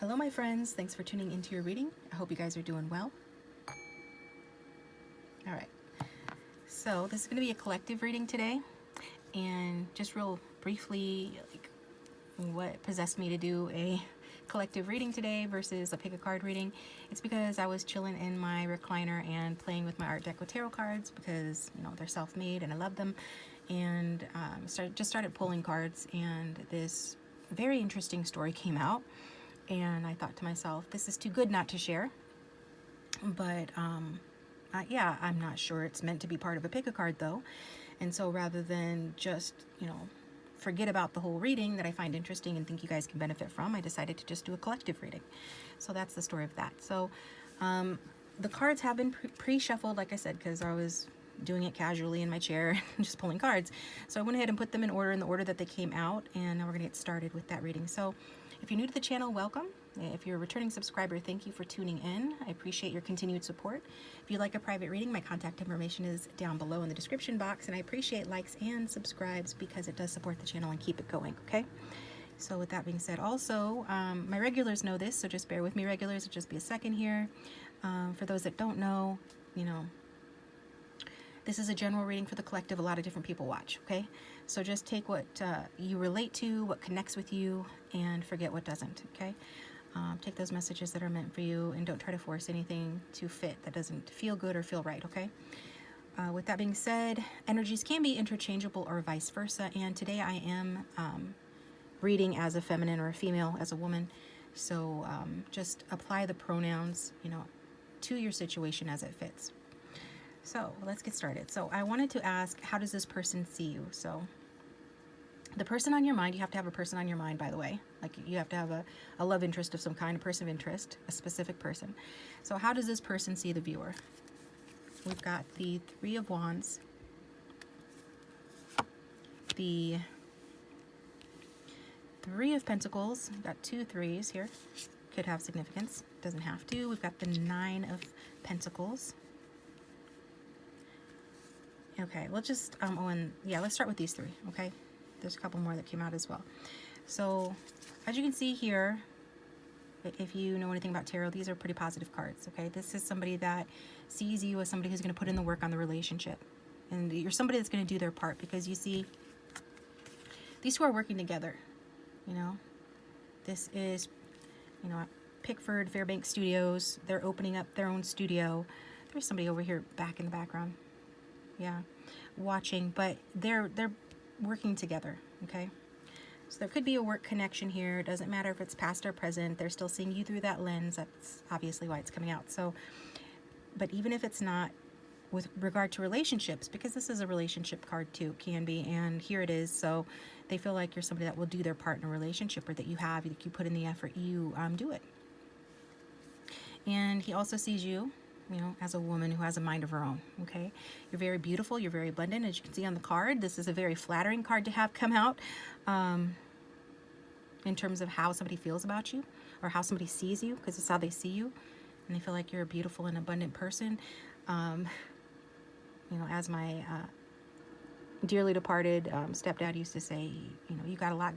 Hello my friends, thanks for tuning into your reading. I hope you guys are doing well. All right, so this is going to be a collective reading today, and just real briefly, like what possessed me to do a collective reading today versus a pick a card reading. It's because I was chilling in my recliner and playing with my Art Deco tarot cards because, you know, they're self-made and I love them, and just started pulling cards, and this very interesting story came out, and I thought to myself, this is too good not to share. But yeah, I'm not sure it's meant to be part of a pick a card though, and so rather than just, you know, forget about the whole reading that I find interesting and think you guys can benefit from, I decided to just do a collective reading. So that's the story of that. So the cards have been pre-shuffled, like I said, because I was doing it casually in my chair and just pulling cards. So I went ahead and put them in the order that they came out, and now we're gonna get started with that reading. So if you're new to the channel, welcome. If you're a returning subscriber, thank you for tuning in. I appreciate your continued support. If you'd like a private reading, my contact information is down below in the description box, and I appreciate likes and subscribes because it does support the channel and keep it going, okay? So with that being said, also, my regulars know this, so just bear with me, regulars. It'll just be a second here. For those that don't know, you know, this is a general reading for the collective. A lot of different people watch, okay? So just take what you relate to, what connects with you, and forget what doesn't, okay? Take those messages that are meant for you, and don't try to force anything to fit that doesn't feel good or feel right, okay? With that being said, energies can be interchangeable or vice versa, and today I am reading as a feminine or a female, as a woman. So just apply the pronouns, you know, to your situation as it fits. So let's get started. So I wanted to ask, how does this person see you? So the person on your mind, you have to have a person on your mind, by the way. Like you have to have a love interest of some kind, a person of interest, a specific person. So how does this person see the viewer? We've got the Three of Wands, the Three of Pentacles. We've got two threes here. Could have significance, doesn't have to. We've got the Nine of Pentacles. Okay, we'll just, let's start with these three, okay? There's a couple more that came out as well. So, as you can see here, if you know anything about tarot, these are pretty positive cards, okay? This is somebody that sees you as somebody who's going to put in the work on the relationship. And you're somebody that's going to do their part, because you see, these two are working together, you know? This is, you know, Pickford, Fairbanks Studios. They're opening up their own studio. There's somebody over here back in the background. Yeah, watching, but they're working together, okay? So there could be a work connection here. It doesn't matter if it's past or present. They're still seeing you through that lens. That's obviously why it's coming out. So, but even if it's not with regard to relationships, because this is a relationship card too, can be, and here it is. So they feel like you're somebody that will do their part in a relationship, or that you have, you put in the effort, you do it. And he also sees you, you know, as a woman who has a mind of her own, okay? You're very beautiful, you're very abundant, as you can see on the card. This is a very flattering card to have come out in terms of how somebody feels about you, or how somebody sees you, because it's how they see you, and they feel like you're a beautiful and abundant person. You know, as my dearly departed stepdad used to say, you know, you got a lot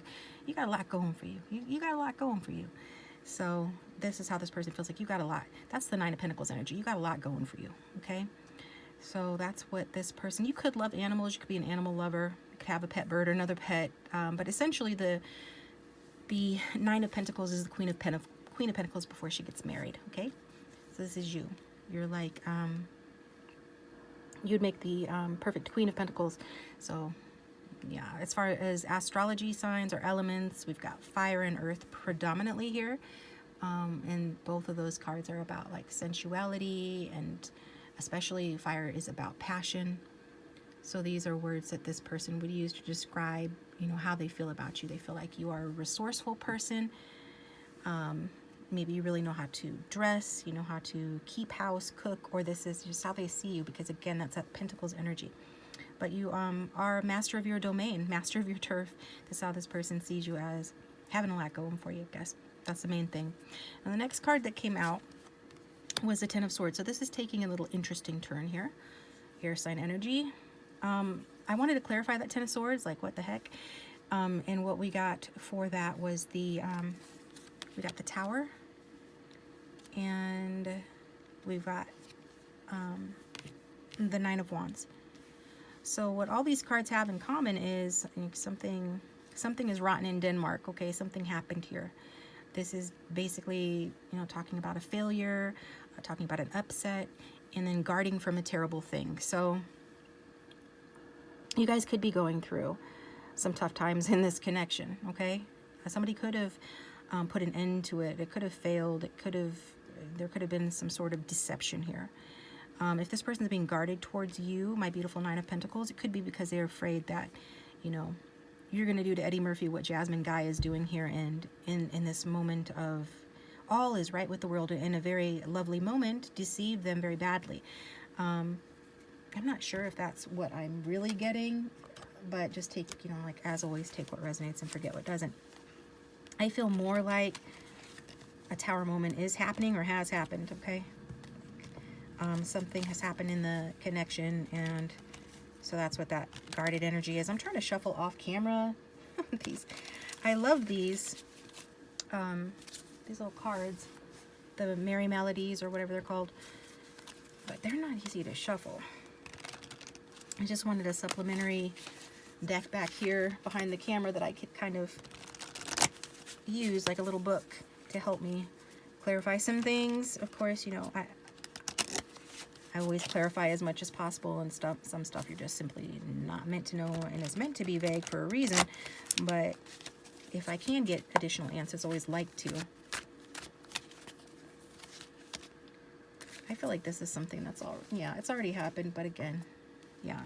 going for you. You got a lot going for you. So this is how this person feels like you got a lot. That's the Nine of Pentacles energy. You got a lot going for you, okay? So that's what this person, you could love animals. You could be an animal lover. You could have a pet bird or another pet. But essentially the Nine of Pentacles is the Queen of Pentacles before she gets married, okay? So this is you. You're like, you'd make the perfect Queen of Pentacles. So yeah, as far as astrology signs or elements, we've got fire and earth predominantly here. And both of those cards are about like sensuality, and especially fire is about passion. So these are words that this person would use to describe, you know, how they feel about you. They feel like you are a resourceful person. Maybe you really know how to dress, you know how to keep house, cook, or this is just how they see you, because again, that's that Pentacles energy. But you are master of your domain, master of your turf. That's how this person sees you, as having a lot going for you, I guess. That's the main thing. And the next card that came out was the Ten of Swords. So this is taking a little interesting turn here. Air sign energy. I wanted to clarify that Ten of Swords, like what the heck? And what we got for that was the We got the Tower, and we've got the Nine of Wands. So what all these cards have in common is something is rotten in Denmark. Okay, something happened here. This is basically, you know, talking about a failure, talking about an upset, and then guarding from a terrible thing. So you guys could be going through some tough times in this connection. Okay, somebody could have put an end to it. It could have failed. There could have been some sort of deception here. If this person is being guarded towards you, my beautiful Nine of Pentacles, it could be because they're afraid that, you know, you're going to do to Eddie Murphy what Jasmine Guy is doing here, and in this moment of all is right with the world, in a very lovely moment, deceive them very badly. I'm not sure if that's what I'm really getting, but just take, you know, like as always, take what resonates and forget what doesn't. I feel more like a Tower moment is happening or has happened, okay? Something has happened in the connection, and so that's what that guarded energy is. I'm trying to shuffle off camera. I love these little cards, the Merry Melodies or whatever they're called, but they're not easy to shuffle. I just wanted a supplementary deck back here behind the camera that I could kind of use like a little book to help me clarify some things. Of course, you know, I always clarify as much as possible, and some stuff you're just simply not meant to know and is meant to be vague for a reason. But if I can get additional answers, I always like to. I feel like this is something that's it's already happened, but again, yeah,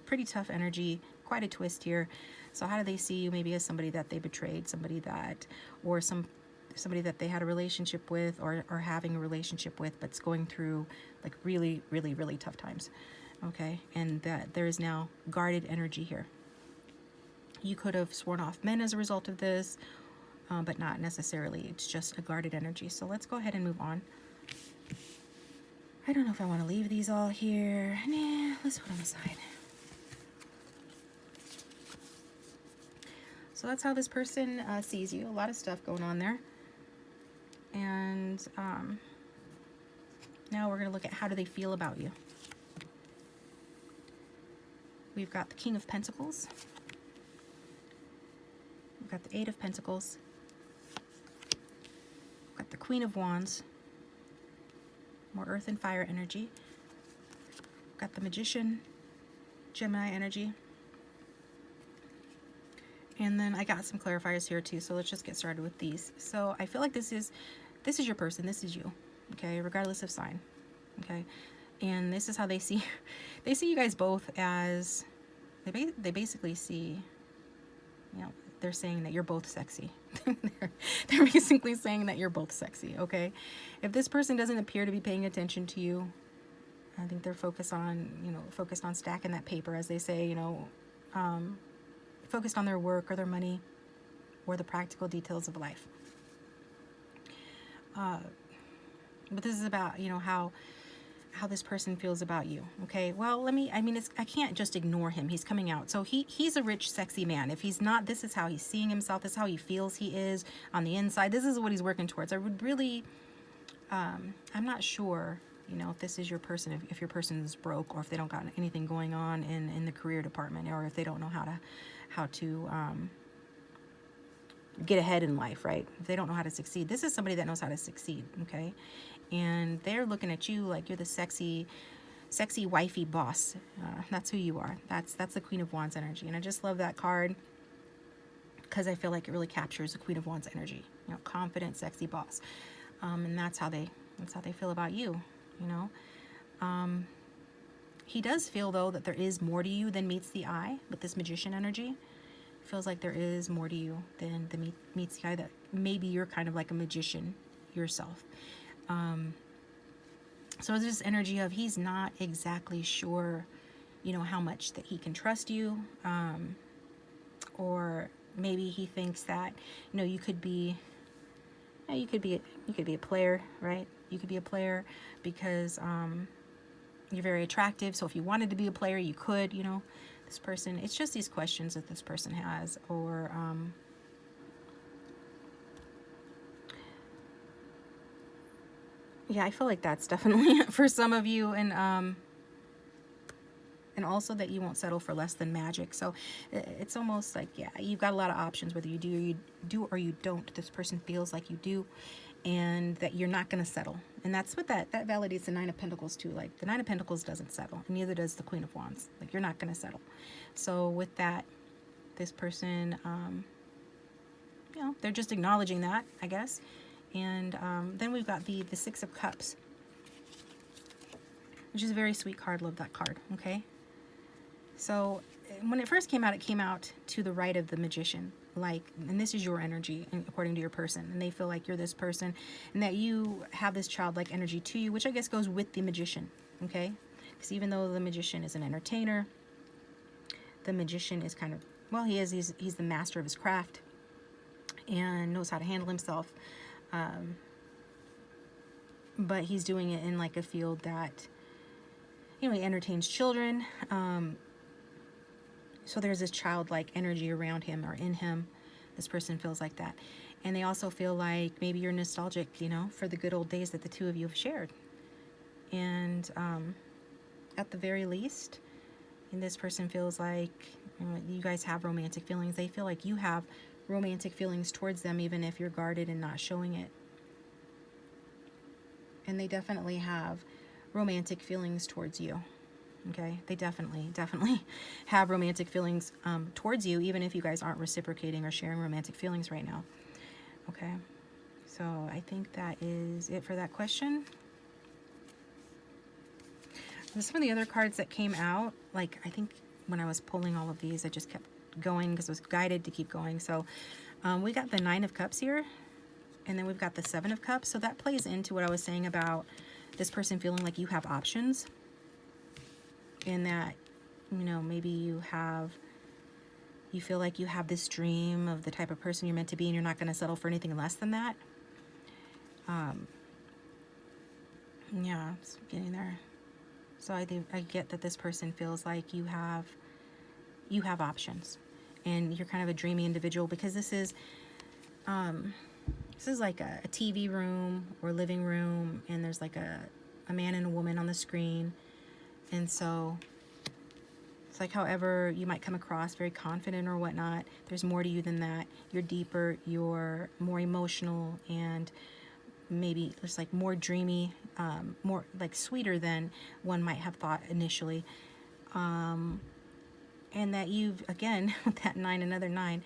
pretty tough energy, quite a twist here. So how do they see you? Maybe as somebody that they betrayed, somebody that, or somebody that they had a relationship with, or having a relationship with, but's going through like really, really, really tough times. Okay, and that there is now guarded energy here. You could have sworn off men as a result of this, but not necessarily. It's just a guarded energy. So let's go ahead and move on. I don't know if I want to leave these all here. Nah, let's put them aside. So that's how this person sees you. A lot of stuff going on there. And now we're going to look at how do they feel about you. We've got the King of Pentacles. We've got the Eight of Pentacles. We've got the Queen of Wands. More Earth and Fire energy. We've got the Magician, Gemini energy. And then I got some clarifiers here too, so let's just get started with these. So I feel like this is your person, this is you, okay, regardless of sign, okay? And this is how they see you guys both as, they basically see, you know, they're saying that you're both sexy. they're basically saying that you're both sexy, okay? If this person doesn't appear to be paying attention to you, I think they're focused on stacking that paper, as they say, you know, focused on their work or their money or the practical details of life. But this is about, you know, how this person feels about you. Okay, well, I can't just ignore him. He's coming out. So he's a rich, sexy man. If he's not, this is how he's seeing himself. This is how he feels he is on the inside. This is what he's working towards. I would really, I'm not sure, you know, if this is your person, if your person is broke, or if they don't got anything going on in the career department, or if they don't know how to get ahead in life, right? If they don't know how to succeed. This is somebody that knows how to succeed, okay? And they're looking at you like you're the sexy wifey boss. That's who you are. That's the Queen of Wands energy. And I just love that card because I feel like it really captures the Queen of Wands energy. You know, confident, sexy boss. And that's how they feel about you, you know? He does feel, though, that there is more to you than meets the eye with this Magician energy. Feels like there is more to you than meets the eye, that maybe you're kind of like a magician yourself. So there's this energy of he's not exactly sure, you know, how much that he can trust you, or maybe he thinks that, you know, you could be a player, right? You could be a player because you're very attractive. So if you wanted to be a player, you could, you know. This person, it's just these questions that this person has, or Yeah, I feel like that's definitely for some of you, and also that you won't settle for less than magic. So it's almost like, yeah, you've got a lot of options, whether you do or you don't. This person feels like you do, and that you're not going to settle. And that's what that validates the Nine of Pentacles too. Like the Nine of Pentacles doesn't settle, and neither does the Queen of Wands. Like you're not going to settle. So with that, this person, you know, they're just acknowledging that, I guess. And then we've got the Six of Cups, which is a very sweet card. Love that card. Okay. So when it first came out to the right of the Magician, like, and this is your energy according to your person, and they feel like you're this person and that you have this childlike energy to you, which I guess goes with the Magician. Okay. Because even though the Magician is an entertainer, the Magician is kind of, well, he's the master of his craft and knows how to handle himself. But he's doing it in like a field that, you know, he entertains children. So there's this childlike energy around him or in him. This person feels like that. And they also feel like maybe you're nostalgic, you know, for the good old days that the two of you have shared. And at the very least, and this person feels like, you know, you guys have romantic feelings. They feel like you have romantic feelings towards them, even if you're guarded and not showing it. And they definitely have romantic feelings towards you. Okay, they definitely have romantic feelings towards you, even if you guys aren't reciprocating or sharing romantic feelings right now. Okay, so I think that is it for that question. And some of the other cards that came out, like I think when I was pulling all of these, I just kept going because I was guided to keep going. So we got the Nine of Cups here, and then we've got the Seven of Cups. So that plays into what I was saying about this person feeling like you have options. In that, you know, maybe you feel like you have this dream of the type of person you're meant to be, and you're not going to settle for anything less than that. Yeah, it's getting there. So I get that this person feels like you have options, and you're kind of a dreamy individual, because this is like a TV room or living room, and there's like a man and a woman on the screen. And so it's like, however you might come across very confident or whatnot, there's more to you than that. You're deeper, you're more emotional, and maybe just like more dreamy, more like sweeter than one might have thought initially. And that you've, again, with that nine, another nine,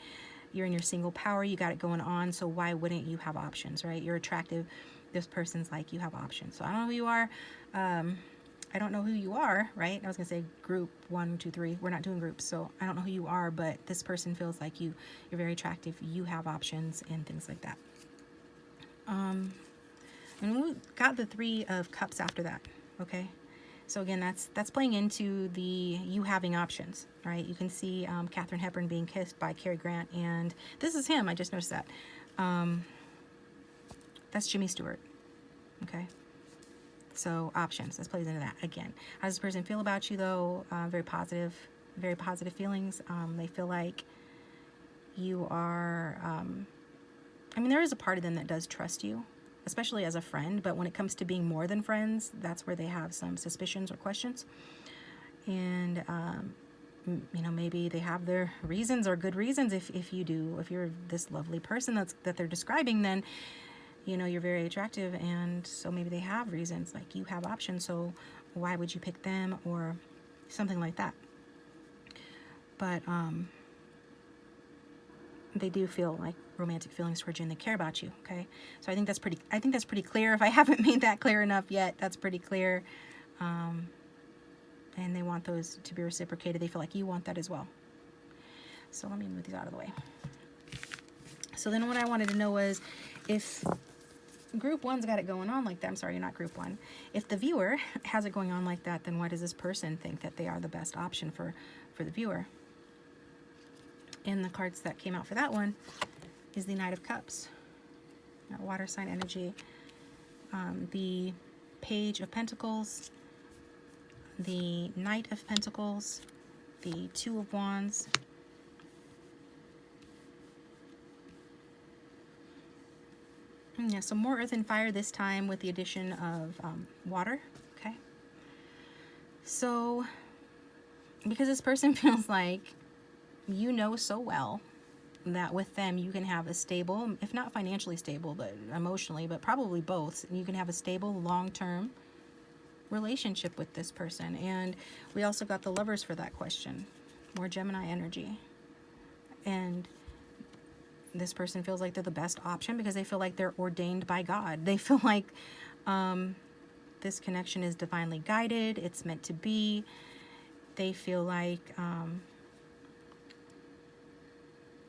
you're in your single power, you got it going on, so why wouldn't you have options, right? You're attractive. This person's like, you have options. So I don't know who you are. I don't know who you are, right? I was gonna say group 1, 2, 3. We're not doing groups, so I don't know who you are, but this person feels like you're very attractive. You have options and things like that. And we got the Three of Cups after that. Okay, so again, that's playing into the you having options, right? You can see Katharine Hepburn being kissed by Cary Grant, and this is him. I just noticed that. That's Jimmy Stewart. Okay. So options, this plays into that again. How does this person feel about you though? Very positive feelings. They feel like you are, I mean, there is a part of them that does trust you, especially as a friend, but when it comes to being more than friends, that's where they have some suspicions or questions. And, you know, maybe they have their reasons or good reasons. If you're this lovely person that they're describing, then, you know, you're very attractive, and so maybe they have reasons, like you have options, so why would you pick them, or something like that. But they do feel like romantic feelings towards you, and they care about you. Okay, so I think that's pretty clear. If I haven't made that clear enough yet, that's pretty clear. And they want those to be reciprocated. They feel like you want that as well. So let me move these out of the way. So then what I wanted to know was, if group 1's got it going on like that, I'm sorry, you're not group 1. If the viewer has it going on like that, then why does this person think that they are the best option for the viewer? And the cards that came out for that one is the Knight of Cups, water sign energy, the Page of Pentacles, the Knight of Pentacles, the Two of Wands, Yeah, so more earth and fire this time with the addition of water. Okay. So, because this person feels like you know so well that with them you can have a stable, if not financially stable, but emotionally, but probably both, you can have a stable, long-term relationship with this person. And we also got the Lovers for that question. More Gemini energy. And this person feels like they're the best option because they feel like they're ordained by God. They feel like this connection is divinely guided. It's meant to be. They feel like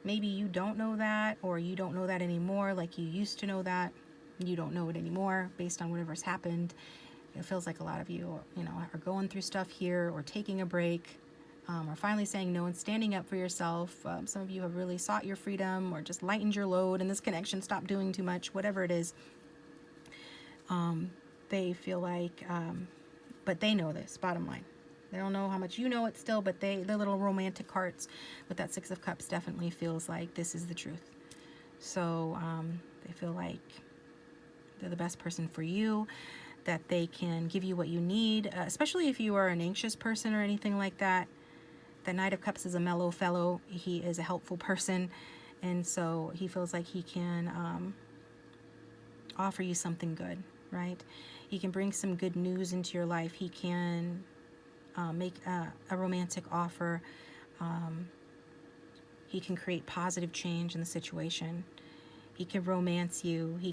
maybe you don't know that, or you don't know that anymore, like you used to know that. You don't know it anymore based on whatever's happened. It feels like a lot of you, are going through stuff here, or taking a break, or finally saying no and standing up for yourself. Some of you have really sought your freedom, or just lightened your load, and this connection stopped doing too much, whatever it is. They feel like, but they know this, bottom line. They don't know how much you know it still, but their little romantic hearts with that Six of Cups definitely feels like this is the truth. So they feel like they're the best person for you, that they can give you what you need, especially if you are an anxious person or anything like that. The Knight of Cups is a mellow fellow. He is a helpful person, and so he feels like he can offer you something good, right? He can bring some good news into your life. He can make a romantic offer. He can create positive change in the situation. He can romance you. He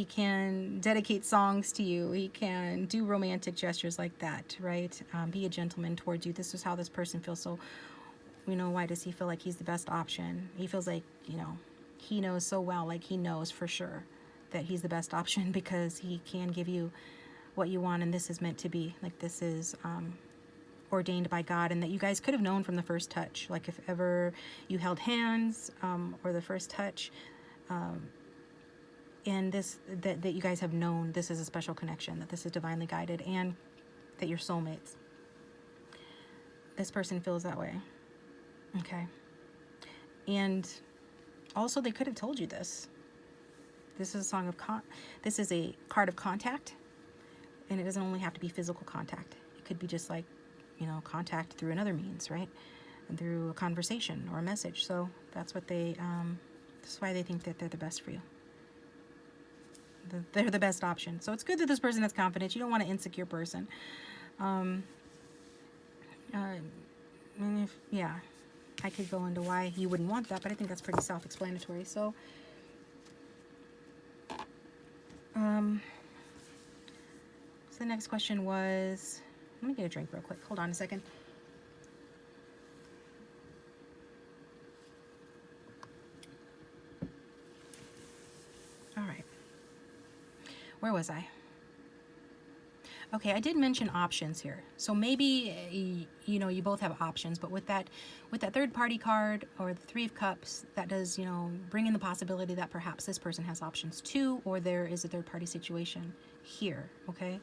can dedicate songs to you. He can do romantic gestures like that, right? Be a gentleman towards you. This is how this person feels. So, why does he feel like he's the best option? He feels like, he knows so well, like he knows for sure that he's the best option because he can give you what you want, and this is meant to be. Like, this is ordained by God, and that you guys could have known from the first touch. Like, if ever you held hands, or the first touch, and that you guys have known this is a special connection, that this is divinely guided, and that you're soulmates. This person feels that way. Okay. And also, they could have told you this. This is this is a card of contact, and it doesn't only have to be physical contact. It could be just like, contact through another means, right? And through a conversation or a message. So that's what that's why they think that they're the best for you. They're the best option. So it's good that this person has confidence. You don't want an insecure person. And I could go into why you wouldn't want that, but I think that's pretty self-explanatory. So, so the next question was, let me get a drink real quick. Hold on a second. All right. Where was I? Okay, I did mention options here. So maybe, you both have options, but with that third party card, or the Three of Cups, that does, bring in the possibility that perhaps this person has options too, or there is a third party situation here, okay?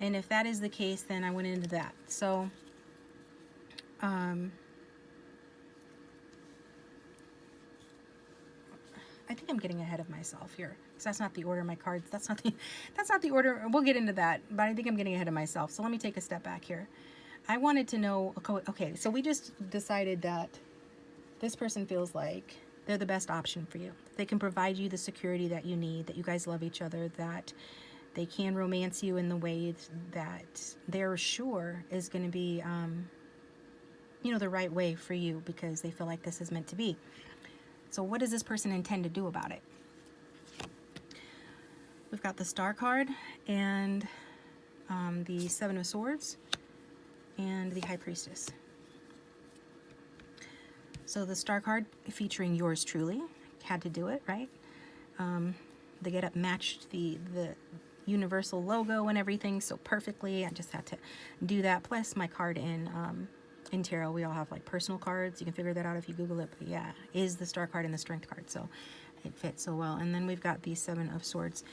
And if that is the case, then I went into that. So, I think I'm getting ahead of myself here, because that's not the order of my cards. That's not the order. We'll get into that, but I think I'm getting ahead of myself. So let me take a step back here. I wanted to know, okay, so we just decided that this person feels like they're the best option for you. They can provide you the security that you need, that you guys love each other, that they can romance you in the way that they're sure is going to be, the right way for you, because they feel like this is meant to be. So what does this person intend to do about it? We've got the Star card, and the Seven of Swords, and the High Priestess. So the Star card, featuring yours truly, had to do it, right? The get up matched the universal logo and everything so perfectly. I just had to do that. Plus my card in tarot, we all have like personal cards. You can figure that out if you Google it. But yeah, is the Star card and the Strength card, so it fits so well. And then we've got the Seven of Swords,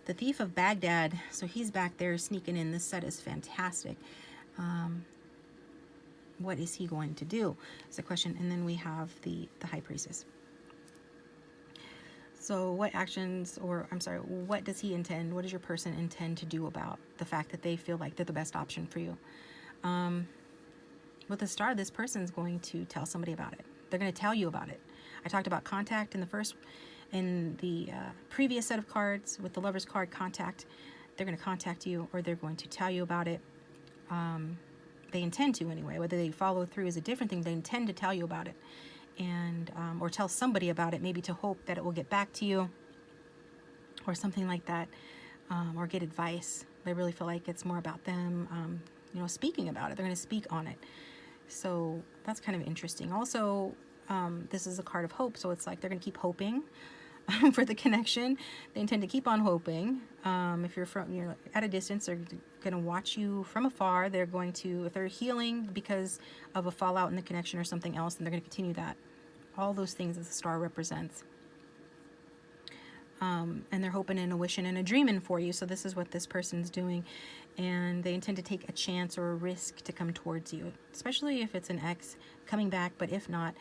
the Thief of Baghdad. So he's back there sneaking in. This set is fantastic. What is he going to do? Is the question. And then we have the High Priestess. So what actions, or I'm sorry, what does he intend? What does your person intend to do about the fact that they feel like they're the best option for you? With the star, this person's going to tell somebody about it. They're going to tell you about it. I talked about contact in the previous set of cards with the Lover's card, contact. They're going to contact you, or they're going to tell you about it. They intend to anyway. Whether they follow through is a different thing. They intend to tell you about it, and or tell somebody about it, maybe to hope that it will get back to you, or something like that, or get advice. They really feel like it's more about them, speaking about it. They're going to speak on it. So that's kind of interesting. Also, this is a card of hope, so it's like they're going to keep hoping for the connection. They intend to keep on hoping. If you're at a distance, they're going to watch you from afar. They're going to, if they're healing because of a fallout in the connection or something else, then they're going to continue that. All those things that the star represents. And they're hoping and a wishing and a dreaming for you. So this is what this person's doing. And they intend to take a chance or a risk to come towards you, especially if it's an ex coming back. But if not,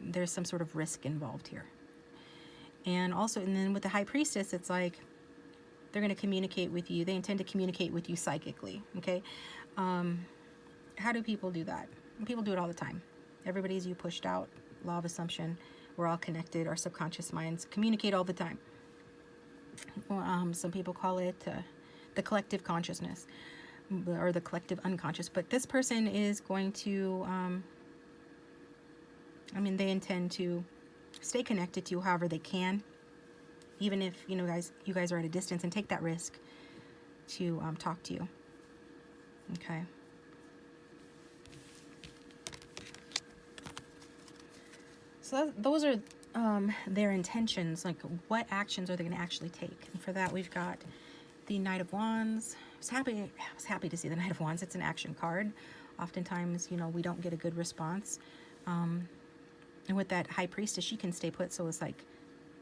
there's some sort of risk involved here. And also, and then with the High Priestess, it's like they're going to communicate with you. They intend to communicate with you psychically. Okay. How do people do that? People do it all the time. Everybody's you pushed out. Law of assumption. We're all connected. Our subconscious minds communicate all the time. Some people call it the collective consciousness, or the collective unconscious. But this person is going to, they intend to stay connected to you however they can, even if you guys are at a distance, and take that risk to talk to you. Okay. So those are their intentions. Like, what actions are they going to actually take? And for that, we've got the Knight of Wands. I was happy to see the Knight of Wands. It's an action card. Oftentimes, we don't get a good response. And with that High Priestess, she can stay put. So it's like,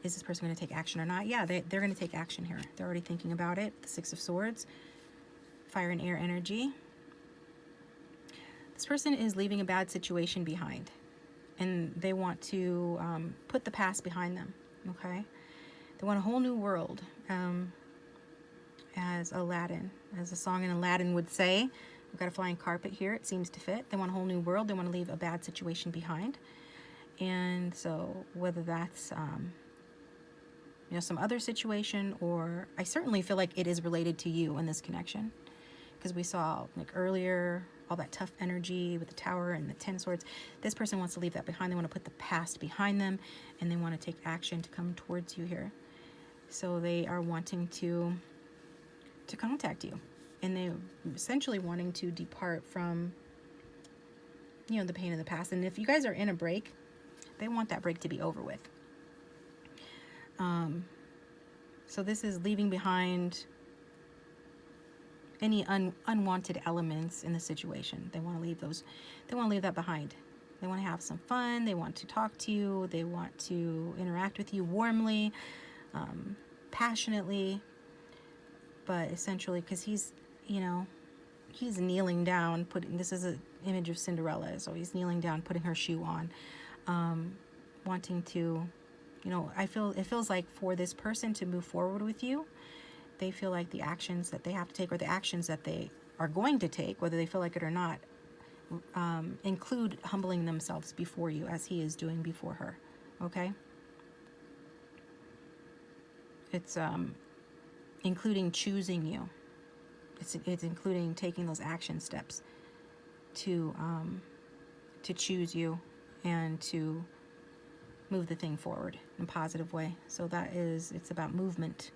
is this person going to take action or not? Yeah, they're going to take action here. They're already thinking about it. The Six of Swords, fire and air energy. This person is leaving a bad situation behind, and they want to put the past behind them. Okay, they want a whole new world. As a song in Aladdin would say, we've got a flying carpet here. It seems to fit. They want a whole new world. They want to leave a bad situation behind. And so whether that's some other situation, or I certainly feel like it is related to you in this connection, because we saw like earlier all that tough energy with the Tower and the Ten of Swords. This person wants to leave that behind. They want to put the past behind them, and they want to take action to come towards you here. So they are wanting to contact you, and they essentially wanting to depart from the pain of the past. And if you guys are in a break, they want that break to be over with. So this is leaving behind any unwanted elements in the situation. They want to leave those. They want to leave that behind. They want to have some fun. They want to talk to you. They want to interact with you warmly, passionately. But essentially, because he's kneeling down, this is an image of Cinderella, so he's kneeling down, putting her shoe on, wanting to, it feels like for this person to move forward with you, they feel like the actions that they have to take, or the actions that they are going to take, whether they feel like it or not, include humbling themselves before you, as he is doing before her. Okay? It's including choosing you. It's including taking those action steps to choose you and to move the thing forward in a positive way. So it's about movement.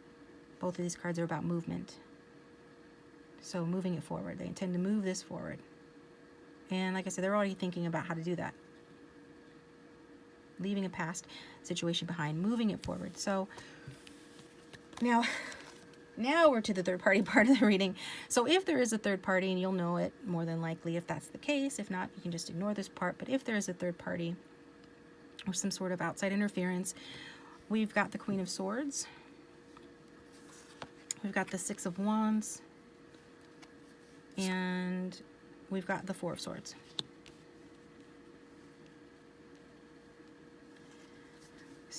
Both of these cards are about movement. So moving it forward. They intend to move this forward. And like I said, they're already thinking about how to do that. Leaving a past situation behind, moving it forward. So now we're to the third party part of the reading. So if there is a third party, and you'll know it more than likely if that's the case. If not, you can just ignore this part. But if there is a third party or some sort of outside interference, we've got the Queen of Swords. We've got the Six of Wands. And we've got the Four of Swords.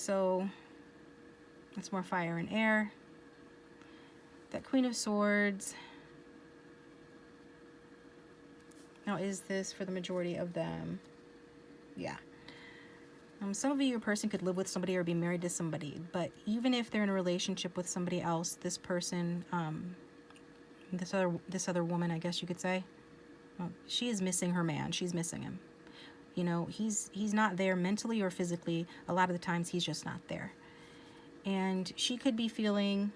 So it's more fire and air. That Queen of Swords. Now, is this for the majority of them? Yeah. Some of you, your person could live with somebody or be married to somebody, but even if they're in a relationship with somebody else, this person, this other woman, I guess you could say, she is missing her man. She's missing him. You know, he's not there mentally or physically. A lot of the times he's just not there. And she could be feeling,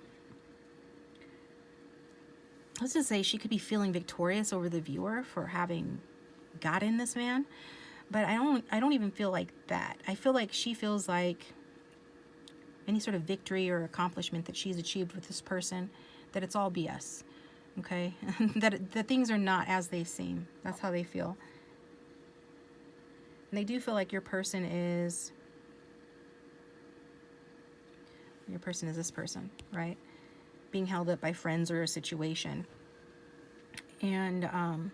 let's just say she could be feeling victorious over the viewer for having gotten this man. But I don't even feel like that. I feel like she feels like any sort of victory or accomplishment that she's achieved with this person, that it's all BS. Okay? that things are not as they seem. That's how they feel. And they do feel like your person is this person, right? Being held up by friends or a situation. And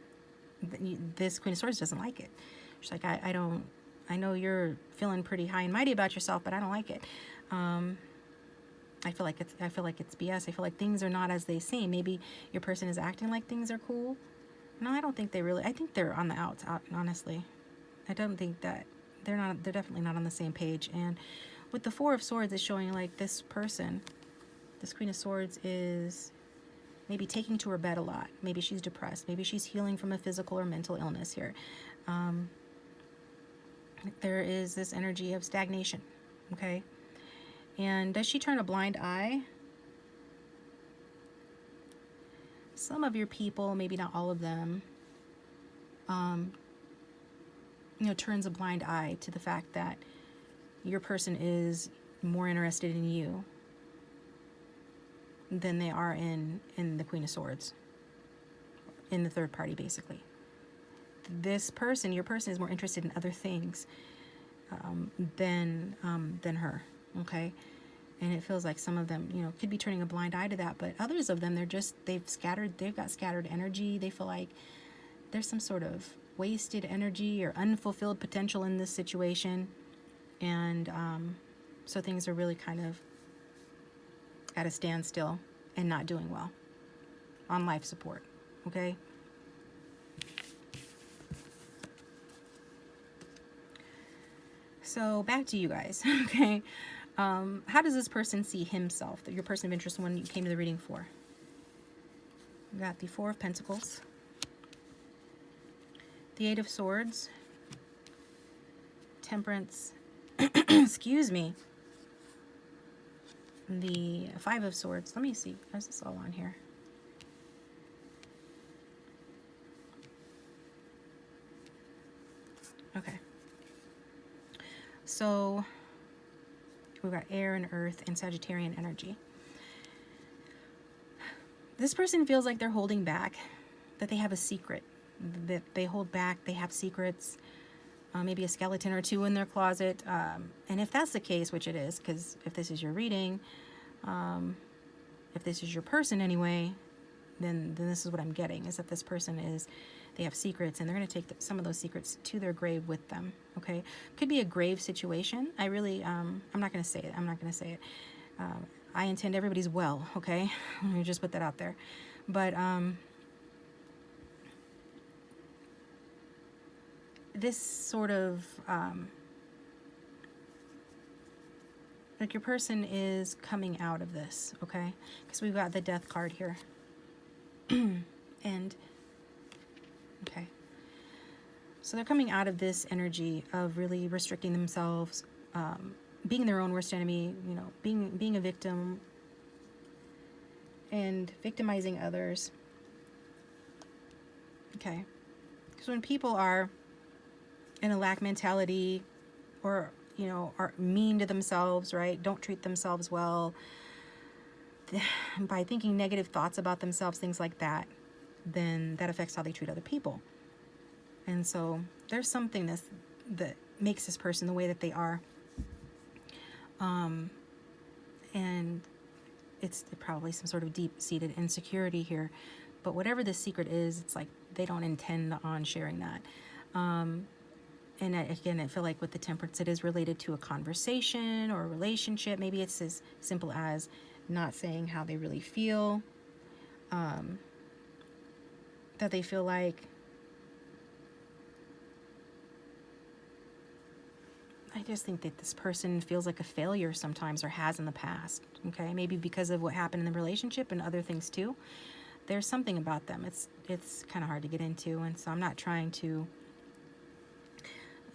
this Queen of Swords doesn't like it. She's like, I know you're feeling pretty high and mighty about yourself, but I don't like it. I feel like it's BS. I feel like things are not as they seem. Maybe your person is acting like things are cool. No, I don't think they really. I think they're on the outs. Honestly, I don't think that they're not. They're definitely not on the same page. And with the Four of Swords, it's showing like this person, this Queen of Swords, is maybe taking to her bed a lot. Maybe she's depressed. Maybe she's healing from a physical or mental illness here. There is this energy of stagnation, okay? And does she turn a blind eye? Some of your people, maybe not all of them, turns a blind eye to the fact that your person is more interested in you than they are in the Queen of Swords, in the third party, basically. This person, your person, is more interested in other things than her, okay? And it feels like some of them, could be turning a blind eye to that, but others of them, they've got scattered energy. They feel like there's some sort of wasted energy or unfulfilled potential in this situation. And so things are really kind of at a standstill and not doing well on life support, okay? So back to you guys, okay? How does this person see himself, your person of interest, the one you came to the reading for? We got the Four of Pentacles, the Eight of Swords, Temperance, excuse me, the Five of Swords. Let me see, is this all on here? Okay. So we've got air and earth and Sagittarian energy. This person feels like they're holding back, that they have a secret, that they hold back, they have secrets, maybe a skeleton or two in their closet. And if that's the case, which it is, because if this is your reading, if this is your person anyway, then this is what I'm getting, is that this person they have secrets, and they're going to take some of those secrets to their grave with them, okay? Could be a grave situation. I really, I'm not going to say it. I intend everybody's well, okay? Let me just put that out there. But this sort of, like your person is coming out of this, okay? Because we've got the Death card here. And okay, so they're coming out of this energy of really restricting themselves, being their own worst enemy, being a victim and victimizing others. Okay, because when people are in a lack mentality, or are mean to themselves, right, don't treat themselves well, by thinking negative thoughts about themselves, things like that, then that affects how they treat other people. And so there's something that makes this person the way that they are. And it's probably some sort of deep-seated insecurity here. But whatever this secret is, it's like they don't intend on sharing that. And again, I feel like with the Temperance, it is related to a conversation or a relationship. Maybe it's as simple as not saying how they really feel, that they feel like, I just think that this person feels like a failure sometimes, or has in the past, okay? Maybe because of what happened in the relationship and other things too. There's something about them. It's kind of hard to get into, and so I'm not trying to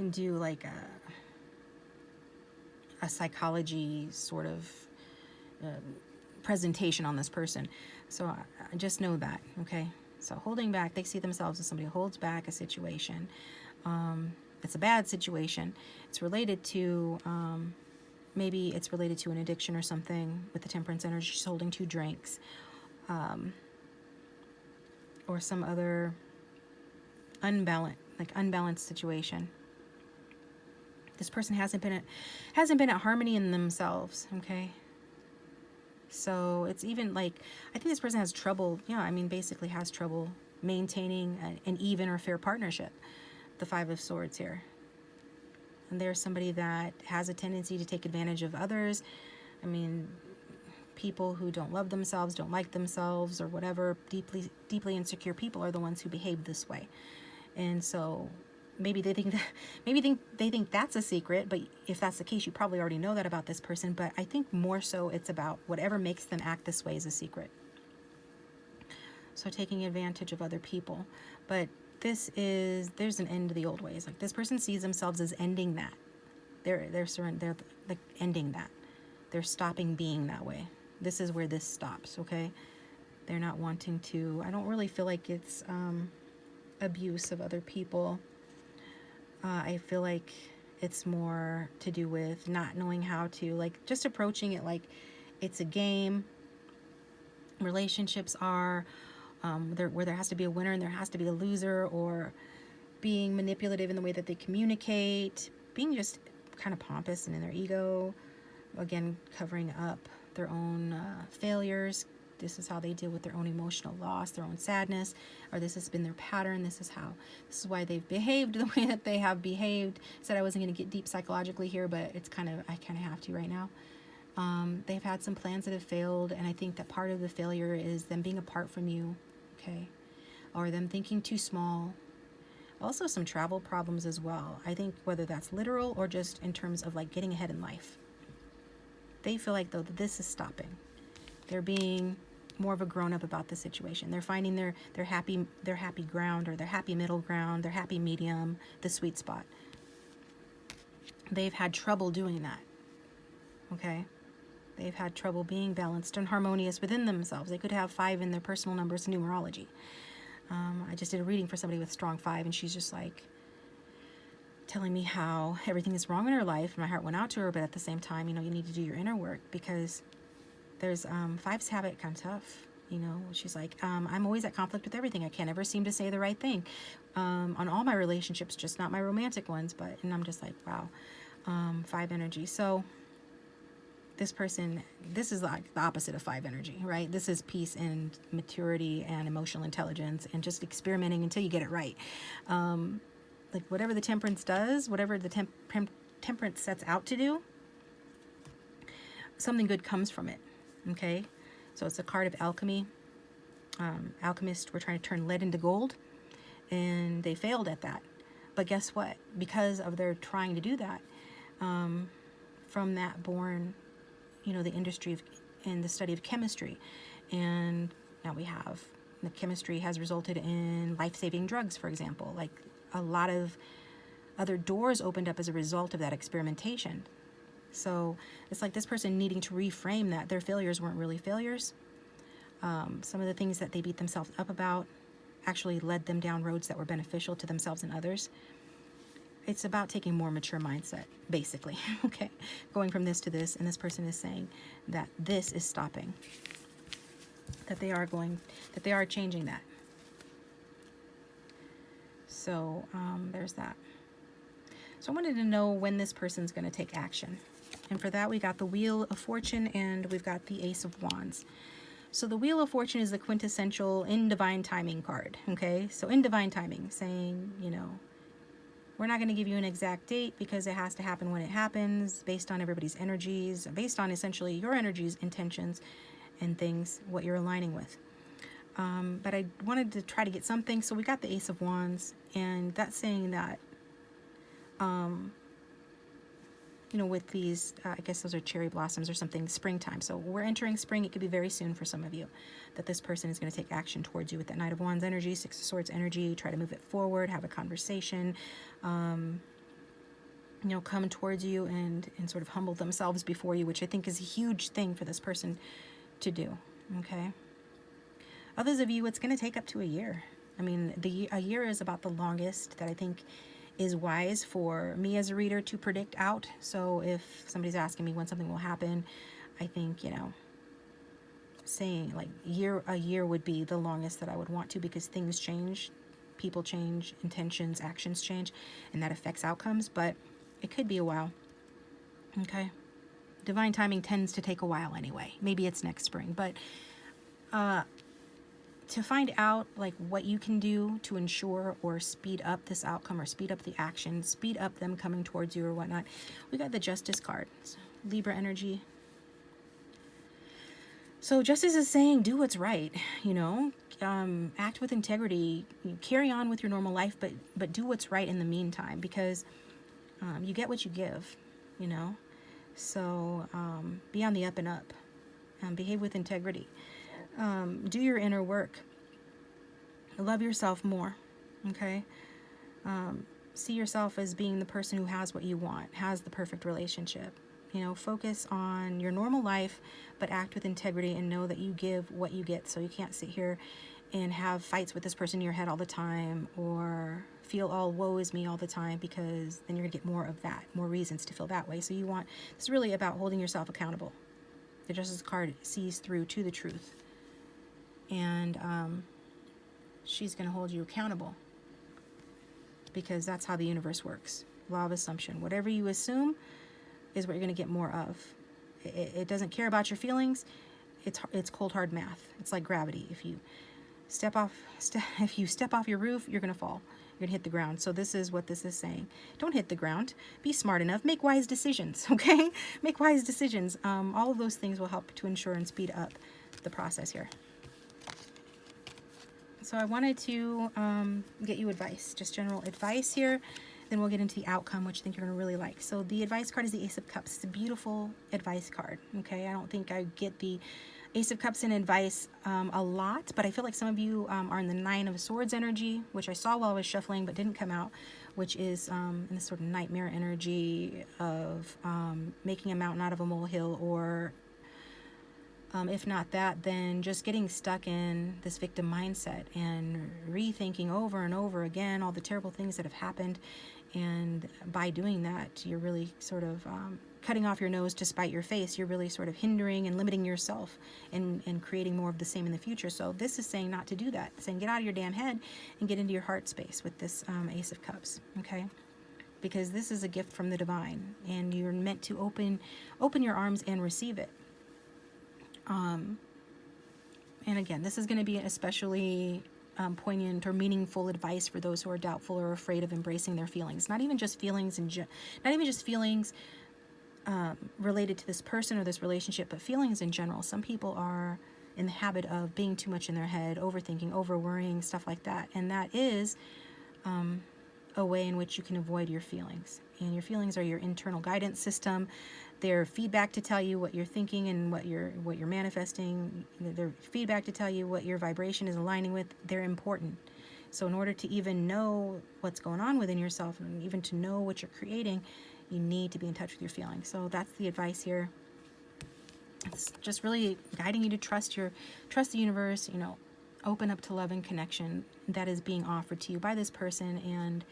do like a psychology sort of presentation on this person. So I just know that, okay? So holding back, they see themselves as somebody who holds back a situation. It's a bad situation. It's related to, maybe it's related to an addiction or something with the Temperance energy. She's holding 2 drinks. Or some other unbalanced situation. This person hasn't been at harmony in themselves, okay? So it's even like, I think this person has trouble, basically has trouble maintaining an even or fair partnership. The 5 of Swords here. And there's somebody that has a tendency to take advantage of others. People who don't love themselves, don't like themselves, or whatever, deeply insecure people are the ones who behave this way. And so maybe they think that's a secret, but if that's the case, you probably already know that about this person. But I think more so it's about whatever makes them act this way is a secret. So taking advantage of other people. But there's an end to the old ways. Like, this person sees themselves as ending that. They're like ending that. They're stopping being that way. This is where this stops, okay? They're not wanting to. I don't really feel like it's abuse of other people. I feel like it's more to do with not knowing how to, like, just approaching it like it's a game. Relationships are where there has to be a winner and there has to be a loser, or being manipulative in the way that they communicate, being just kind of pompous and in their ego, again, covering up their own failures. This is how they deal with their own emotional loss, their own sadness, or this has been their pattern. This is why they've behaved the way that they have behaved. Said I wasn't going to get deep psychologically here, but I kind of have to right now. They've had some plans that have failed, and I think that part of the failure is them being apart from you, okay? Or them thinking too small. Also some travel problems as well. I think whether that's literal or just in terms of like getting ahead in life. They feel like, though, that this is stopping. They're being more of a grown-up about the situation. They're finding their happy ground, or their happy middle ground, their happy medium, the sweet spot. They've had trouble doing that, okay? They've had trouble being balanced and harmonious within themselves. They could have 5 in their personal numbers in numerology. I just did a reading for somebody with strong 5, and she's just like telling me how everything is wrong in her life. My heart went out to her, but at the same time, you need to do your inner work, because there's 5s have it kind of tough. She's like, I'm always at conflict with everything. I can't ever seem to say the right thing on all my relationships, just not my romantic ones. And I'm just like, wow, 5 energy. So this person, this is like the opposite of 5 energy, right? This is peace and maturity and emotional intelligence and just experimenting until you get it right. Like whatever the Temperance does, whatever the Temperance sets out to do, something good comes from it, okay? So it's a card of alchemy. Alchemists were trying to turn lead into gold, and they failed at that. But guess what? Because of their trying to do that, from that born, the industry and the study of chemistry. And now we have, the chemistry has resulted in life-saving drugs, for example. Like a lot of other doors opened up as a result of that experimentation. So it's like this person needing to reframe that their failures weren't really failures. Some of the things that they beat themselves up about actually led them down roads that were beneficial to themselves and others. It's about taking more mature mindset, basically, okay? Going from this to this, and this person is saying that this is stopping, that they are changing that. So there's that. So I wanted to know when this person's going to take action. And for that, we got the Wheel of Fortune and we've got the Ace of Wands. So the Wheel of Fortune is the quintessential in divine timing card, okay? So in divine timing, saying, We're not going to give you an exact date because it has to happen when it happens, based on everybody's energies, based on essentially your energies, intentions, and things, what you're aligning with. But I wanted to try to get something. So we got the Ace of Wands, and that's saying that, you know, with these, I guess those are cherry blossoms or something, springtime. So we're entering spring. It could be very soon for some of you that this person is going to take action towards you with that Knight of Wands energy, Six of Swords energy, try to move it forward, have a conversation, you know, come towards you and sort of humble themselves before you, which I think is a huge thing for this person to do, okay? Others of you, it's going to take up to a year. I mean, a year is about the longest that I think is wise for me as a reader to predict out. So if somebody's asking me when something will happen, I think, you know, saying like a year would be the longest that I would want to, because things change, people change, intentions, actions change, and that affects outcomes. But it could be a while. Okay. Divine timing tends to take a while anyway. Maybe it's next spring, but to find out like what you can do to ensure or speed up this outcome, or speed up the action, speed up them coming towards you or whatnot, we got the Justice card. So, Libra energy. So Justice is saying, do what's right, you know, act with integrity, carry on with your normal life, but do what's right in the meantime, because you get what you give, you know. So be on the up and up, behave with integrity, do your inner work, love yourself more, okay. See yourself as being the person who has what you want, has the perfect relationship. You know, focus on your normal life, but act with integrity and know that you give what you get. So you can't sit here and have fights with this person in your head all the time, or feel all woe is me all the time, because then you're gonna get more of that, more reasons to feel that way. So you want, it's really about holding yourself accountable. The Justice card sees through to the truth, and she's gonna hold you accountable, because that's how the universe works. Law of assumption. Whatever you assume is what you're going to get more of. It doesn't care about your feelings. It's cold hard math. It's like gravity. If you step off your roof, you're going to fall. You're going to hit the ground. So this is what this is saying. Don't hit the ground. Be smart enough. Make wise decisions. Okay? Make wise decisions. All of those things will help to ensure and speed up the process here. So I wanted to get you advice, just general advice here. Then we'll get into the outcome, which I think you're going to really like. So the advice card is the Ace of Cups. It's a beautiful advice card, okay? I don't think I get the Ace of Cups in advice a lot, but I feel like some of you are in the Nine of Swords energy, which I saw while I was shuffling but didn't come out, which is in this sort of nightmare energy of making a mountain out of a molehill, or if not that, then just getting stuck in this victim mindset and rethinking over and over again all the terrible things that have happened. And by doing that, you're really sort of cutting off your nose to spite your face. You're really sort of hindering and limiting yourself and creating more of the same in the future. So this is saying not to do that. It's saying get out of your damn head and get into your heart space with this Ace of Cups, okay? Because this is a gift from the divine, and you're meant to open your arms and receive it. And again, this is going to be especially poignant or meaningful advice for those who are doubtful or afraid of embracing their feelings. Not even just feelings, related to this person or this relationship, but feelings in general. Some people are in the habit of being too much in their head, overthinking, over-worrying, stuff like that. And that is a way in which you can avoid your feelings. And your feelings are your internal guidance system. They're feedback to tell you what you're thinking and what you're manifesting. They're feedback to tell you what your vibration is aligning with. They're important. So in order to even know what's going on within yourself, and even to know what you're creating, you need to be in touch with your feelings. So that's the advice here. It's just really guiding you to trust the universe, you know, open up to love and connection that is being offered to you by this person. And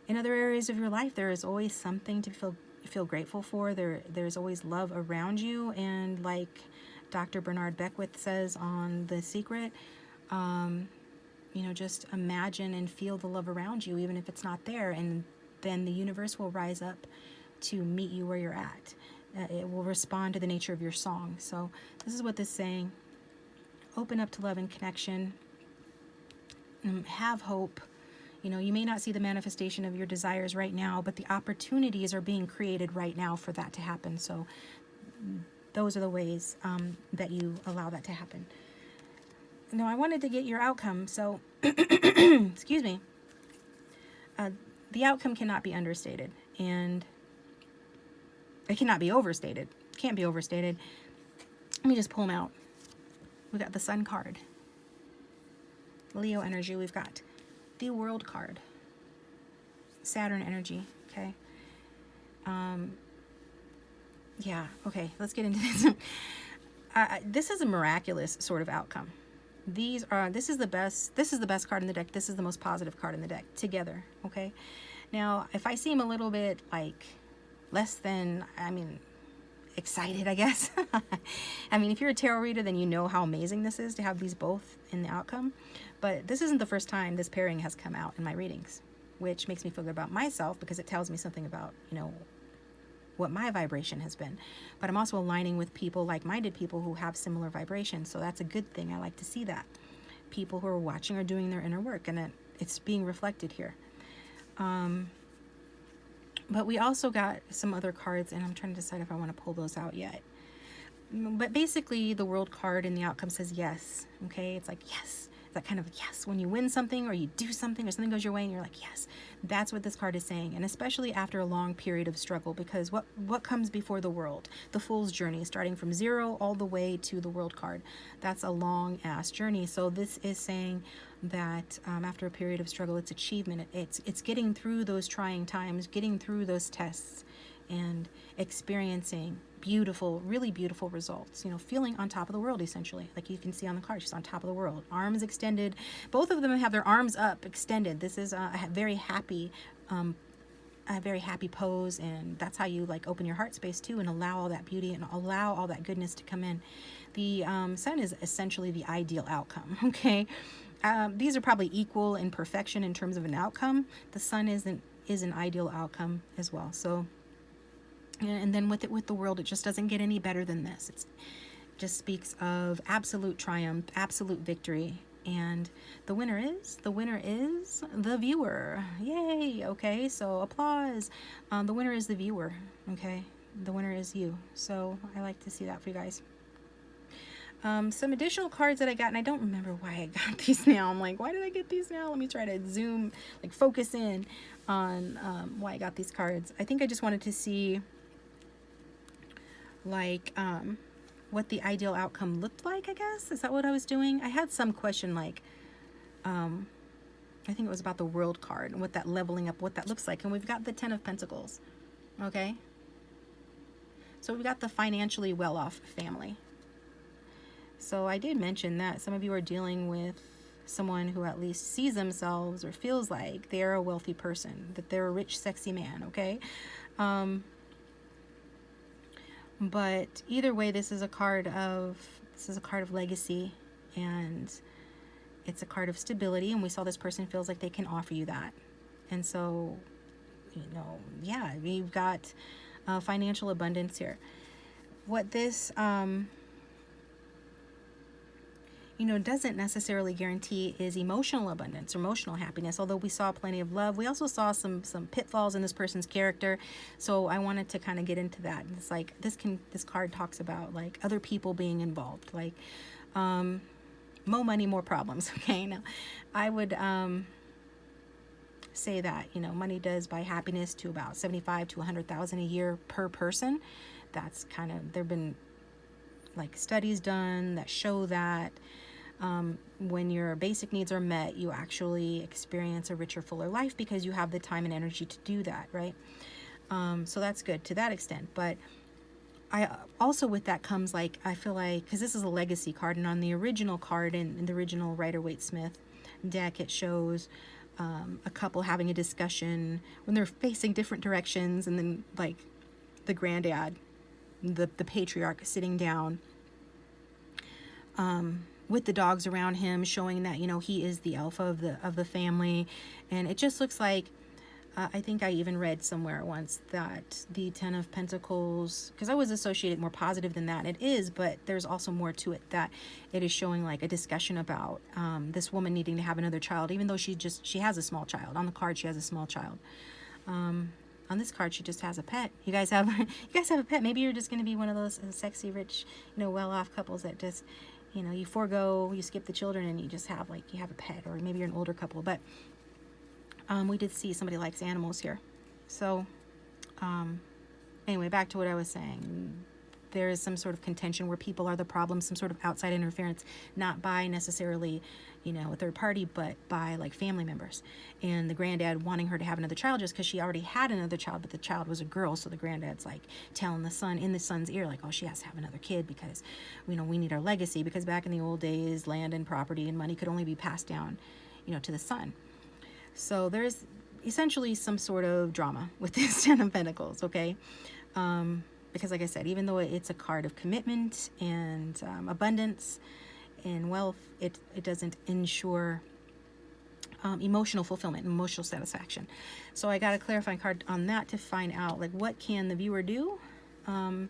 in other areas of your life, there is always something to feel grateful for. There's always love around you. And like Dr. Bernard Beckwith says on The Secret, you know, just imagine and feel the love around you, even if it's not there. And then the universe will rise up to meet you where you're at. It will respond to the nature of your song. So this is what this is saying. Open up to love and connection. Have hope. You know, you may not see the manifestation of your desires right now, but the opportunities are being created right now for that to happen. So those are the ways that you allow that to happen. Now, I wanted to get your outcome. So, excuse me. The outcome cannot be understated, and it cannot be overstated. Can't be overstated. Let me just pull them out. We got the Sun card, Leo energy. We've got the World card, Saturn energy. Okay. Yeah. Okay. Let's get into this. This is a miraculous sort of outcome. This is the best card in the deck. This is the most positive card in the deck together. Okay. Now, if I seem a little bit like less than, excited, I guess. I mean, if you're a tarot reader, then you know how amazing this is to have these both in the outcome. But this isn't the first time this pairing has come out in my readings, which makes me feel good about myself because it tells me something about, you know, what my vibration has been. But I'm also aligning with people, like-minded people who have similar vibrations. So that's a good thing. I like to see that. People who are watching are doing their inner work, and that it's being reflected here. But we also got some other cards, and I'm trying to decide if I want to pull those out yet. But basically, the World card in the outcome says yes. Okay, it's like yes. That kind of yes, when you win something or you do something or something goes your way and you're like, yes, that's what this card is saying. And especially after a long period of struggle, because what comes before the World? The Fool's journey, starting from 0 all the way to the World card. That's a long ass journey. So this is saying that after a period of struggle, it's achievement. It's getting through those trying times, getting through those tests, and experiencing beautiful, really beautiful results, you know, feeling on top of the world, essentially. Like you can see on the card, she's on top of the world, arms extended. Both of them have their arms up, extended. This is a very happy pose, and that's how you like open your heart space too and allow all that beauty and allow all that goodness to come in. The Sun is essentially the ideal outcome. Okay, these are probably equal in perfection in terms of an outcome. The Sun is an ideal outcome as well. So, and then with the World, it just doesn't get any better than this. It just speaks of absolute triumph, absolute victory. And the winner is the viewer. Yay. Okay, so applause. The winner is the viewer. Okay, the winner is you. So I like to see that for you guys. Some additional cards that I got, and I don't remember why I got these now. I'm like, why did I get these now? Let me try to zoom, like focus in on why I got these cards. I think I just wanted to see like what the ideal outcome looked like, I guess. Is that what I was doing? I had some question like, I think it was about the World card and what that leveling up, what that looks like. And we've got the 10 of Pentacles. Okay. So we've got the financially well-off family. So I did mention that some of you are dealing with someone who at least sees themselves or feels like they're a wealthy person, that they're a rich, sexy man. Okay. But either way, this is a card of legacy, and it's a card of stability, and we saw this person feels like they can offer you that. And so, you know, yeah, we've got financial abundance here. What this doesn't necessarily guarantee is emotional abundance or emotional happiness. Although we saw plenty of love, we also saw some pitfalls in this person's character. So I wanted to kind of get into that. It's like this card talks about like other people being involved, like more money, more problems. Okay, now I would say that, you know, money does buy happiness to about 75 to 100,000 a year per person. That's kind of, there've been like studies done that show that when your basic needs are met, you actually experience a richer, fuller life because you have the time and energy to do that, right? So that's good to that extent. But I also, with that comes like, I feel like, because this is a legacy card, and on the original card in the original Rider-Waite-Smith deck, it shows a couple having a discussion when they're facing different directions, and then like the granddad, the patriarch, sitting down with the dogs around him, showing that, you know, he is the alpha of the family. And it just looks like I think I even read somewhere once that the Ten of Pentacles, because I was associated more positive than that. It is, but there's also more to it, that it is showing like a discussion about this woman needing to have another child, even though she has a small child. On the card, she has a small child. On this card, she just has a pet. You guys have a pet. Maybe you're just going to be one of those sexy, rich, well-off couples that just, you skip the children and you just have you have a pet, or maybe you're an older couple, but we did see somebody likes animals here. So anyway, back to what I was saying. There is some sort of contention where people are the problem, some sort of outside interference, not by necessarily, a third party, but by family members. And the granddad wanting her to have another child just because she already had another child, but the child was a girl. So the granddad's telling the son in the son's ear, oh, she has to have another kid because, we need our legacy. Because back in the old days, land and property and money could only be passed down, to the son. So there's essentially some sort of drama with this Ten of Pentacles, okay? Because like I said, even though it's a card of commitment and abundance and wealth, it doesn't ensure emotional fulfillment, emotional satisfaction. So I got a clarifying card on that to find out what can the viewer do to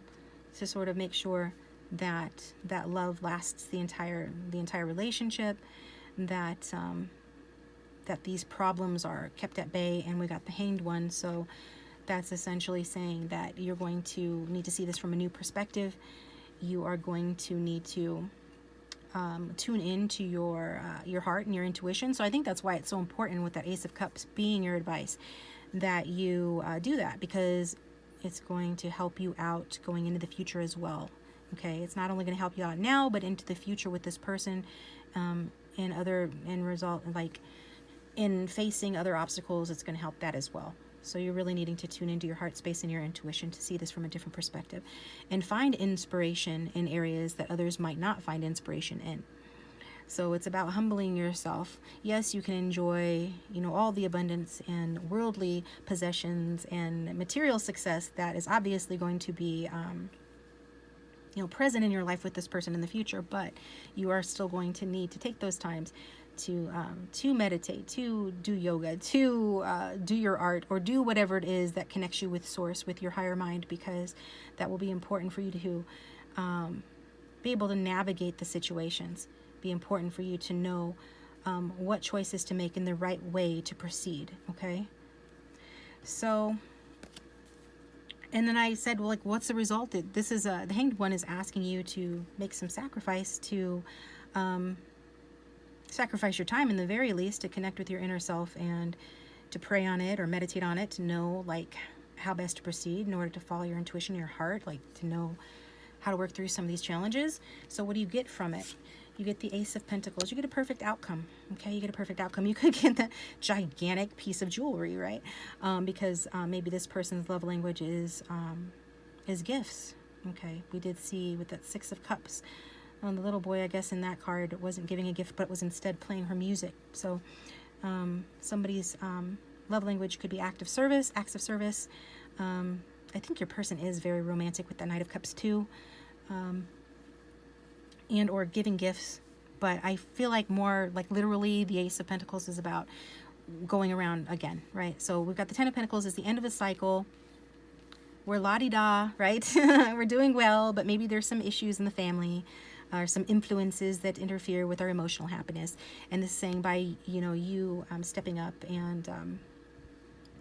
sort of make sure that love lasts the entire relationship, that that these problems are kept at bay. And we got the Hanged One, so that's essentially saying that you're going to need to see this from a new perspective. You are going to need to tune into your heart and your intuition. So I think that's why it's so important with that Ace of Cups being your advice, that you do that, because it's going to help you out going into the future as well. Okay, it's not only going to help you out now, but into the future with this person, in facing other obstacles, it's going to help that as well. So you're really needing to tune into your heart space and your intuition to see this from a different perspective and find inspiration in areas that others might not find inspiration in. So it's about humbling yourself. Yes, you can enjoy, all the abundance and worldly possessions and material success that is obviously going to be, present in your life with this person in the future, but you are still going to need to take those times to meditate, to do yoga, to do your art, or do whatever it is that connects you with source, with your higher mind, because that will be important for you to be able to navigate the situations, be important for you to know what choices to make in the right way to proceed, okay? So, and then I said, well, what's the result? This is the Hanged One is asking you to make some sacrifice, to sacrifice your time in the very least, to connect with your inner self and to pray on it or meditate on it, to know how best to proceed in order to follow your intuition, your heart, to know how to work through some of these challenges. So what do you get from it? You get the Ace of Pentacles. You get a perfect outcome. Okay, you get a perfect outcome. You could get that gigantic piece of jewelry, right? Because maybe this person's love language is gifts. Okay, we did see with that Six of Cups. The little boy, I guess, in that card wasn't giving a gift, but was instead playing her music. So somebody's love language could be acts of service. I think your person is very romantic with the Knight of Cups too, and or giving gifts. But I feel more literally the Ace of Pentacles is about going around again, right? So we've got the Ten of Pentacles is the end of a cycle. We're la-di-da, right? We're doing well, but maybe there's some issues in the family, or some influences that interfere with our emotional happiness. And this is saying by, you stepping up and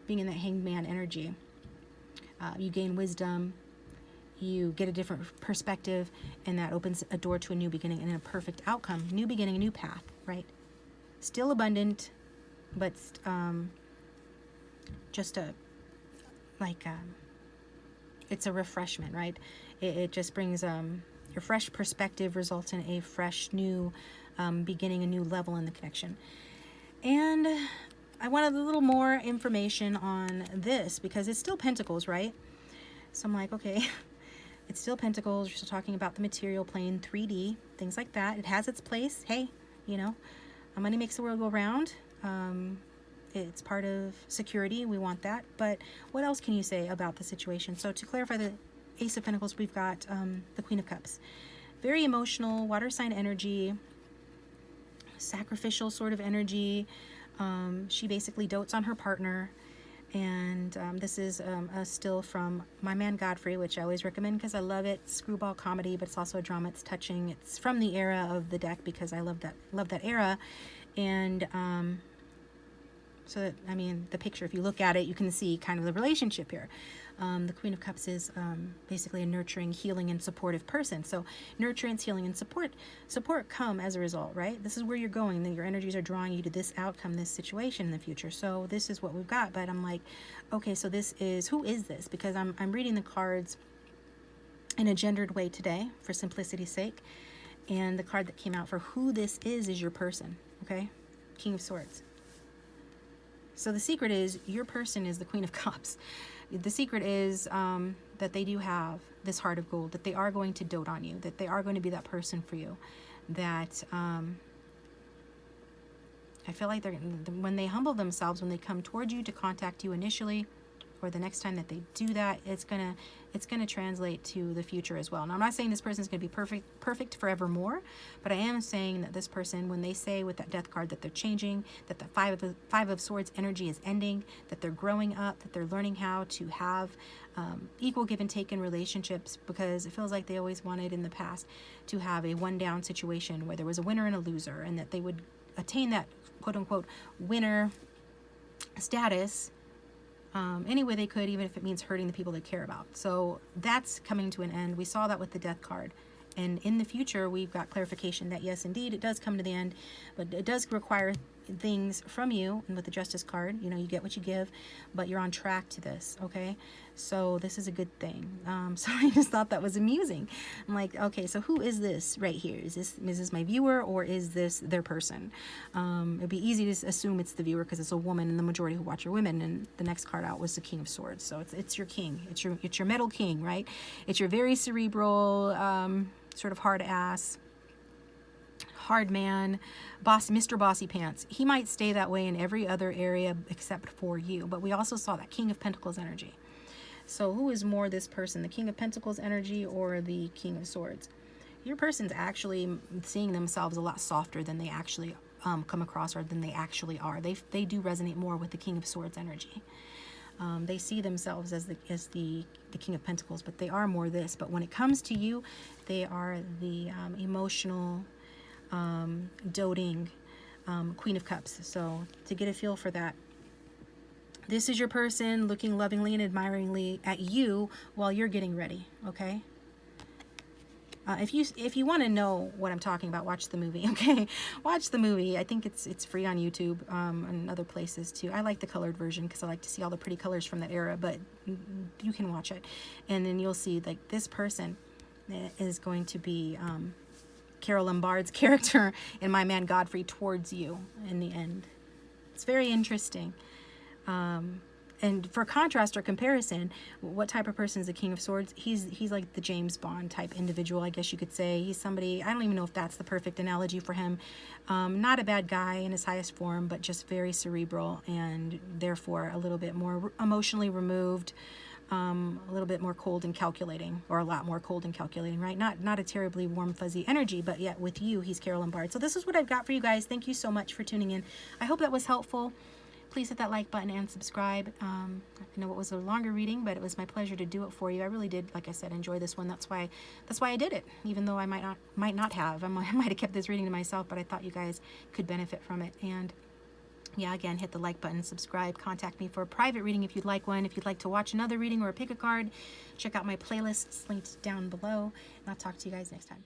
being in that Hanged Man energy, you gain wisdom, you get a different perspective, and that opens a door to a new beginning and a perfect outcome. New beginning, a new path, right? Still abundant, but just it's a refreshment, right? It just brings your fresh perspective results in a fresh new beginning, a new level in the connection. And I wanted a little more information on this because it's still Pentacles, right? So I'm okay, it's still Pentacles. You're still talking about the material plane, 3D, things like that. It has its place. Hey, money makes the world go round. It's part of security. We want that. But what else can you say about the situation? So to clarify the Ace of Pentacles, we've got the Queen of Cups. Very emotional, water sign energy, sacrificial sort of energy. She basically dotes on her partner And this is a still from My Man Godfrey, which I always recommend because I love it. Screwball comedy, but it's also a drama. It's touching. It's from the era of the deck because I love that era. And so that, I mean, the picture, if you look at it, you can see kind of the relationship here. The Queen of Cups is basically a nurturing, healing, and supportive person. So nurturance, healing, and support come as a result, right? This is where you're going. Then your energies are drawing you to this outcome, this situation in the future. So this is what we've got. But I'm like, okay, so this is, who is this? Because I'm reading the cards in a gendered way today for simplicity's sake. And the card that came out for who this is your person, okay? King of Swords. So the secret is your person is the Queen of Cups. The secret is that they do have this heart of gold, that they are going to dote on you, that they are going to be that person for you, that I feel like when they humble themselves, when they come towards you to contact you initially, or the next time that they do that, it's gonna translate to the future as well. Now, I'm not saying this person is gonna be perfect forevermore, but I am saying that this person, when they say with that Death card that they're changing, that the Five of Swords energy is ending, that they're growing up, that they're learning how to have equal give and take in relationships, because it feels like they always wanted in the past to have a one-down situation where there was a winner and a loser, and that they would attain that quote-unquote winner status any way they could, even if it means hurting the people they care about. So that's coming to an end. We saw that with the Death card. And in the future, we've got clarification that yes, indeed, it does come to the end, but it does require things from you. And with the Justice card, you know, you get what you give, but you're on track to this, okay? So this is a good thing. So I just thought that was amusing. I'm like, okay, so who is this right here? Is this my viewer, or is this their person? It'd be easy to assume it's the viewer because it's a woman, and the majority who watch are women. And the next card out was the King of Swords. So it's your king. It's your metal king, right? It's your very cerebral, sort of hard ass, hard man, boss, Mr. Bossy Pants. He might stay that way in every other area except for you. But we also saw that King of Pentacles energy. So who is more this person, the King of Pentacles energy or the King of Swords? Your person's actually seeing themselves a lot softer than they actually come across, or than they actually are. They do resonate more with the King of Swords energy. They see themselves as the King of Pentacles, but they are more this. But when it comes to you, they are the emotional, doting Queen of Cups. So to get a feel for that, this is your person looking lovingly and admiringly at you while you're getting ready, okay? If you want to know what I'm talking about, watch the movie, okay? Watch the movie. I think it's free on YouTube and other places too. I like the colored version because I like to see all the pretty colors from that era, but you can watch it. And then you'll see, like, this person is going to be Carol Lombard's character in My Man Godfrey towards you in the end. It's very interesting. And for contrast or comparison, what type of person is the King of Swords? He's like the James Bond type individual, I guess you could say. He's somebody, I don't even know if that's the perfect analogy for him. Not a bad guy in his highest form, but just very cerebral and therefore a little bit more emotionally removed, a little bit more cold and calculating, or a lot more cold and calculating, right? Not a terribly warm, fuzzy energy, but yet with you, he's Carol Lombard. So this is what I've got for you guys. Thank you so much for tuning in. I hope that was helpful. Please hit that like button and subscribe. I know it was a longer reading, but it was my pleasure to do it for you. I really did, like I said, enjoy this one. That's why I did it, even though I might not have. I might have kept this reading to myself, but I thought you guys could benefit from it. And yeah, again, hit the like button, subscribe, contact me for a private reading if you'd like one. If you'd like to watch another reading or pick a card, check out my playlists linked down below. And I'll talk to you guys next time.